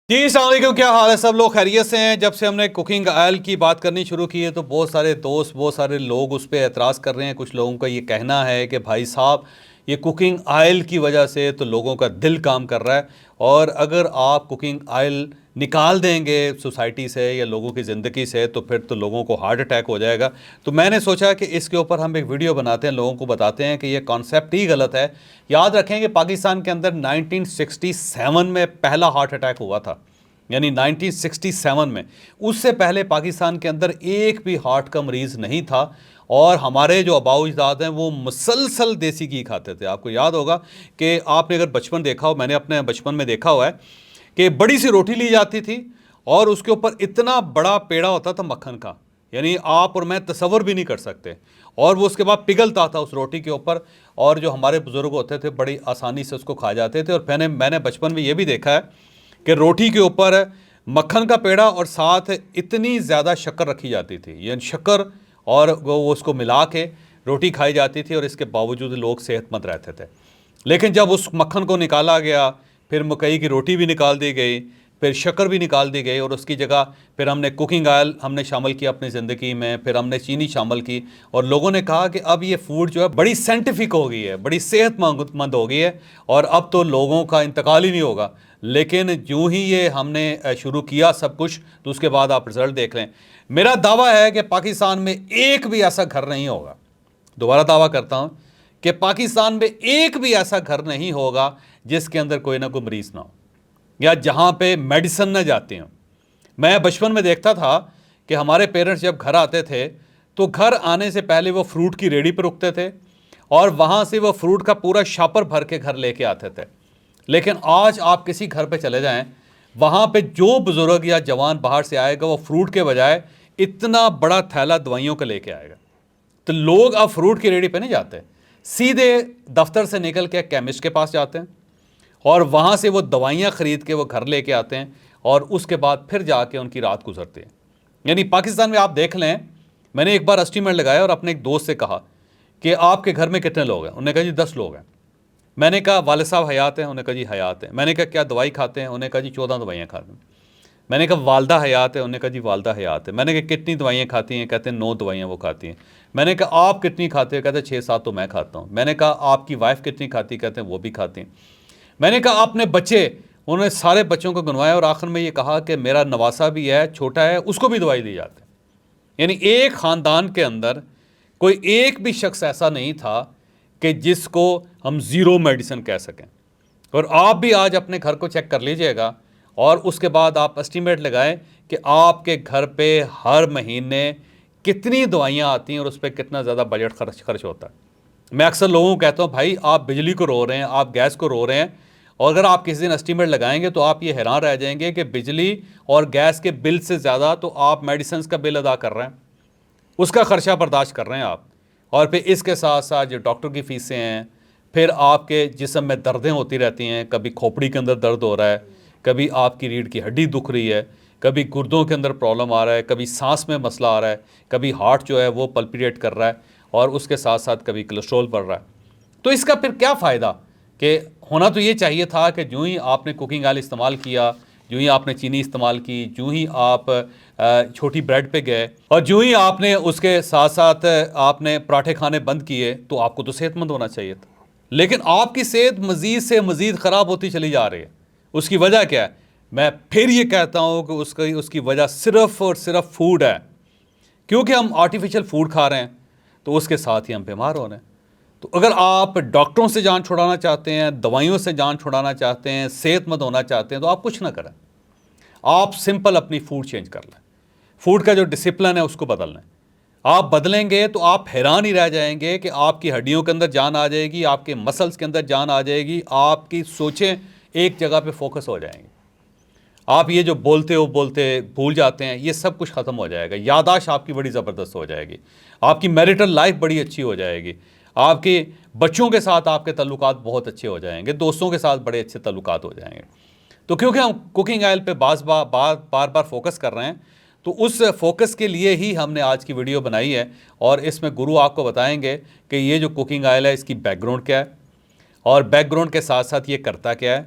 जी अस्सलाम वालेकुम, क्या हाल है? सब लोग खैरियत से हैं? जब से हमने कुकिंग ऑयल की बात करनी शुरू की है तो बहुत सारे दोस्त, बहुत सारे लोग उस पर एतराज़ कर रहे हैं। कुछ लोगों का ये कहना है कि भाई साहब, ये कुकिंग ऑयल की वजह से तो लोगों का दिल काम कर रहा है, और अगर आप कुकिंग ऑयल निकाल देंगे सोसाइटी से या लोगों की ज़िंदगी से तो फिर तो लोगों को हार्ट अटैक हो जाएगा। तो मैंने सोचा कि इसके ऊपर हम एक वीडियो बनाते हैं, लोगों को बताते हैं कि ये कॉन्सेप्ट ही गलत है। याद रखें कि पाकिस्तान के अंदर 1967 में पहला हार्ट अटैक हुआ था, यानी 1967 में। उससे पहले पाकिस्तान के अंदर एक भी हार्ट का मरीज़ नहीं था, और हमारे जो आबाओ अजदाद हैं वो मुसलसल देसी घी खाते थे। आपको याद होगा कि आपने अगर बचपन देखा हो, मैंने अपने बचपन में देखा हुआ है कि बड़ी सी रोटी ली जाती थी और उसके ऊपर इतना बड़ा पेड़ा होता था मक्खन का, यानी आप और मैं तसव्वुर भी नहीं कर सकते, और वो उसके बाद पिघलता था उस रोटी के ऊपर, और जो हमारे बुज़ुर्ग होते थे बड़ी आसानी से उसको खा जाते थे। और मैंने बचपन में ये भी देखा है कि रोटी के ऊपर मक्खन का पेड़ा और साथ इतनी ज़्यादा शक्कर रखी जाती थी, यानी शक्कर, और वो उसको मिला के रोटी खाई जाती थी, और इसके बावजूद लोग सेहतमंद रहते थे। लेकिन जब उस मक्खन को निकाला गया, फिर मकई की रोटी भी निकाल दी गई, फिर शक्कर भी निकाल दी गई, और उसकी जगह फिर हमने कुकिंग ऑयल हमने शामिल किया अपनी ज़िंदगी में, फिर हमने चीनी शामिल की, और लोगों ने कहा कि अब ये फूड जो है बड़ी साइंटिफिक हो गई है, बड़ी सेहतमंद हो गई है, और अब तो लोगों का इंतकाल ही नहीं होगा। लेकिन यूँ ही ये हमने शुरू किया सब कुछ, तो उसके बाद आप रिज़ल्ट देख लें। मेरा दावा है कि पाकिस्तान में एक भी ऐसा घर नहीं होगा, दोबारा दावा करता हूँ कि पाकिस्तान में एक भी ऐसा घर नहीं होगा जिसके अंदर कोई ना कोई मरीज़ ना हो, या जहाँ पे मेडिसिन ना जाती हों। मैं बचपन में देखता था कि हमारे पेरेंट्स जब घर आते थे तो घर आने से पहले वो फ्रूट की रेडी पर रुकते थे, और वहाँ से वो फ्रूट का पूरा शापर भर के घर लेके आते थे। लेकिन आज आप किसी घर पे चले जाएं, वहाँ पे जो बुज़ुर्ग या जवान बाहर से आएगा वो फ्रूट के बजाय इतना बड़ा थैला दवाइयों का लेके आएगा। तो लोग अब फ्रूट की रेडी पे नहीं जाते, सीधे दफ्तर से निकल के केमिस्ट के पास जाते हैं, और वहाँ से वो दवाइयाँ ख़रीद के वो घर लेके आते हैं, और उसके बाद फिर जाके उनकी रात गुजरती है। यानी पाकिस्तान में आप देख लें, मैंने एक बार एस्टीमेट लगाया और अपने एक दोस्त से कहा कि आपके घर में कितने लोग हैं? उन्होंने कहा जी 10 लोग हैं। मैंने कहा वालिद साहब हयात हैं? उन्होंने कहा जी हयात हैं। मैंने कहा क्या दवाई खाते हैं? उन्होंने कहा जी 14 दवाइयाँ खाते हैं। मैंने कहा वालदा हयात है? उन्होंने कहा जी वालदा हयात है। मैंने कहा कितनी दवाइयाँ खाती हैं? कहते हैं 9 दवाइयाँ वो खाती हैं। मैंने कहा आप कितनी खाते हैं? कहते हैं 6-7 तो मैं खाता हूँ। मैंने कहा आपकी वाइफ कितनी खाती? कहते हैं वो भी खाती हैं। मैंने कहा आपने बच्चे? उन्होंने सारे बच्चों को गिनवाया, और आखिर में ये कहा कि मेरा नवासा भी है, छोटा है, उसको भी दवाई दी जाती है। यानी एक ख़ानदान के अंदर कोई एक भी शख्स ऐसा नहीं था कि जिसको हम ज़ीरो मेडिसिन कह सकें। और आप भी आज अपने घर को चेक कर लीजिएगा, और उसके बाद आप एस्टीमेट लगाएं कि आपके घर पे हर महीने कितनी दवाइयाँ आती हैं और उस पर कितना ज़्यादा बजट खर्च होता है। मैं अक्सर लोगों को कहता हूँ भाई आप बिजली को रो रहे हैं, आप गैस को रो रहे हैं, और अगर आप किसी दिन एस्टीमेट लगाएंगे तो आप ये हैरान रह जाएंगे कि बिजली और गैस के बिल से ज़्यादा तो आप मेडिसिन का बिल अदा कर रहे हैं, उसका ख़र्चा बर्दाश्त कर रहे हैं आप। और फिर इसके साथ साथ जो डॉक्टर की फ़ीसें हैं, फिर आपके जिस्म में दर्दें होती रहती हैं, कभी खोपड़ी के अंदर दर्द हो रहा है, कभी आपकी रीढ़ की हड्डी दुख रही है, कभी गुर्दों के अंदर प्रॉब्लम आ रहा है, कभी सांस में मसला आ रहा है, कभी हार्ट जो है वो पल्पिटेट कर रहा है, और उसके साथ साथ कभी कोलेस्ट्रॉल बढ़ रहा है। तो इसका फिर क्या फ़ायदा? कि होना तो ये चाहिए था कि जो ही आपने कुकिंग ऑयल इस्तेमाल किया, जो ही आपने चीनी इस्तेमाल की, जो ही आप छोटी ब्रेड पे गए, और जो ही आपने उसके साथ साथ आपने पराठे खाने बंद किए, तो आपको तो सेहतमंद होना चाहिए था। लेकिन आपकी सेहत मज़ीद से मज़ीद ख़राब होती चली जा रही है। उसकी वजह क्या है? मैं फिर ये कहता हूँ कि उसकी वजह सिर्फ़ और सिर्फ फूड है, क्योंकि हम आर्टिफिशियल फूड खा रहे हैं, तो उसके साथ ही हम बीमार हो रहे हैं। तो अगर आप डॉक्टरों से जान छुड़ाना चाहते हैं, दवाइयों से जान छुड़ाना चाहते हैं, सेहतमंद होना चाहते हैं, तो आप कुछ ना करें, आप सिंपल अपनी फूड चेंज कर लें। फूड का जो डिसिप्लिन है उसको बदल लें। आप बदलेंगे तो आप हैरान ही रह जाएंगे कि आपकी हड्डियों के अंदर जान आ जाएगी, आपके मसल्स के अंदर जान आ जाएगी, आपकी सोचें एक जगह पे फोकस हो जाएंगी। आप ये जो बोलते भूल जाते हैं, ये सब कुछ ख़त्म हो जाएगा। याददाश्त आपकी बड़ी ज़बरदस्त हो जाएगी, आपकी मैरिटल लाइफ बड़ी अच्छी हो जाएगी, आपके बच्चों के साथ आपके तल्लुकात बहुत अच्छे हो जाएंगे, दोस्तों के साथ बड़े अच्छे तल्लुकात हो जाएंगे। तो क्योंकि हम कुकिंग ऑयल पे बार बार फोकस कर रहे हैं, तो उस फोकस के लिए ही हमने आज की वीडियो बनाई है, और इसमें गुरु आपको बताएंगे कि ये जो कुकिंग ऑयल है इसकी बैकग्राउंड क्या है, और बैकग्राउंड के साथ साथ ये करता क्या है,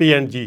P&G۔